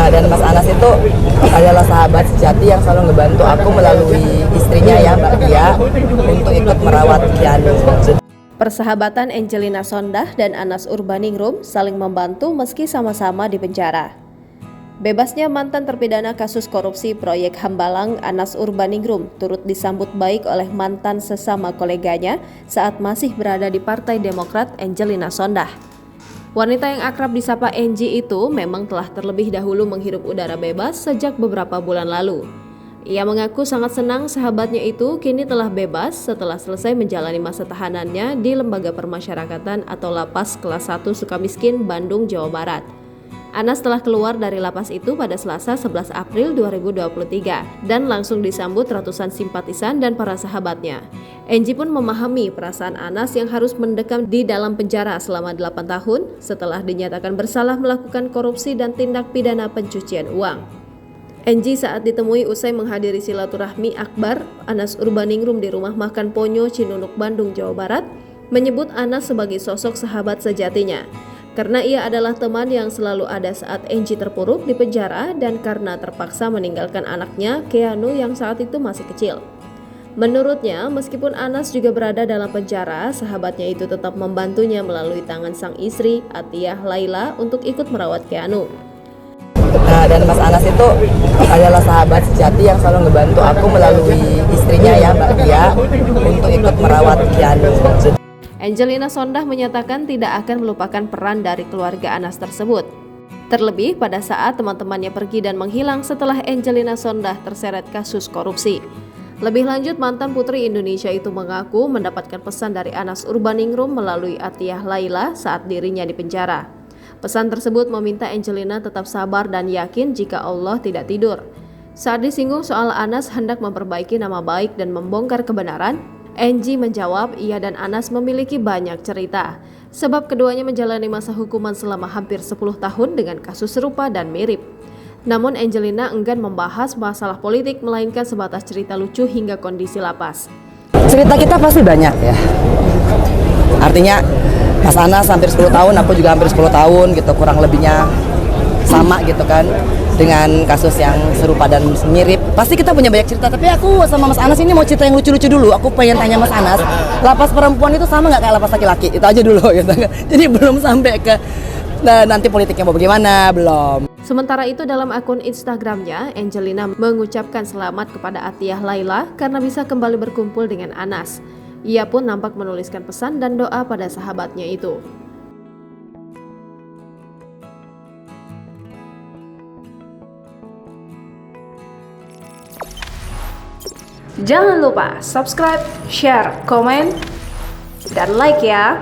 Dan Mas Anas itu adalah sahabat sejati yang selalu ngebantu aku melalui istrinya ya, Mbak Dia, untuk ikut merawat Keanu. Persahabatan Angelina Sondah dan Anas Urbaningrum saling membantu meski sama-sama di penjara. Bebasnya mantan terpidana kasus korupsi proyek Hambalang Anas Urbaningrum turut disambut baik oleh mantan sesama koleganya saat masih berada di Partai Demokrat Angelina Sondah. Wanita yang akrab disapa Angie itu memang telah terlebih dahulu menghirup udara bebas sejak beberapa bulan lalu. Ia mengaku sangat senang sahabatnya itu kini telah bebas setelah selesai menjalani masa tahanannya di Lembaga Permasyarakatan atau Lapas Kelas 1 Sukamiskin, Bandung, Jawa Barat. Anas telah keluar dari lapas itu pada Selasa 11 April 2023 dan langsung disambut ratusan simpatisan dan para sahabatnya. Angie pun memahami perasaan Anas yang harus mendekam di dalam penjara selama 8 tahun setelah dinyatakan bersalah melakukan korupsi dan tindak pidana pencucian uang. Angie saat ditemui usai menghadiri silaturahmi akbar Anas Urbaningrum di Rumah Makan Ponyo, Cinunuk, Bandung, Jawa Barat, menyebut Anas sebagai sosok sahabat sejatinya. Karena ia adalah teman yang selalu ada saat Angie terpuruk di penjara dan karena terpaksa meninggalkan anaknya, Keanu, yang saat itu masih kecil. Menurutnya, meskipun Anas juga berada dalam penjara, sahabatnya itu tetap membantunya melalui tangan sang istri, Atiyah Laila, untuk ikut merawat Keanu. Dan Mas Anas itu adalah sahabat sejati yang selalu ngebantu aku melalui istrinya ya, Mbak Dia, untuk ikut merawat Keanu. Angelina Sondah menyatakan tidak akan melupakan peran dari keluarga Anas tersebut. Terlebih pada saat teman-temannya pergi dan menghilang setelah Angelina Sondah terseret kasus korupsi. Lebih lanjut, mantan putri Indonesia itu mengaku mendapatkan pesan dari Anas Urbaningrum melalui Atiyah Laila saat dirinya di penjara. Pesan tersebut meminta Angelina tetap sabar dan yakin jika Allah tidak tidur. Saat disinggung soal Anas hendak memperbaiki nama baik dan membongkar kebenaran, Angie menjawab ia dan Anas memiliki banyak cerita, sebab keduanya menjalani masa hukuman selama hampir 10 tahun dengan kasus serupa dan mirip. Namun Angelina enggan membahas masalah politik melainkan sebatas cerita lucu hingga kondisi lapas. Cerita kita pasti banyak ya. Artinya Mas Anas hampir 10 tahun, aku juga hampir 10 tahun gitu, kurang lebihnya sama gitu kan, dengan kasus yang serupa dan mirip. Pasti kita punya banyak cerita, tapi aku sama Mas Anas ini mau cerita yang lucu-lucu dulu. Aku pengen tanya Mas Anas, lapas perempuan itu sama nggak kayak lapas laki-laki? Itu aja dulu gitu. Jadi belum sampai ke nanti politiknya mau bagaimana, belum. Sementara itu dalam akun Instagramnya, Angelina mengucapkan selamat kepada Atiyah Laila karena bisa kembali berkumpul dengan Anas. Ia pun nampak menuliskan pesan dan doa pada sahabatnya itu. Jangan lupa subscribe, share, komen, dan like ya!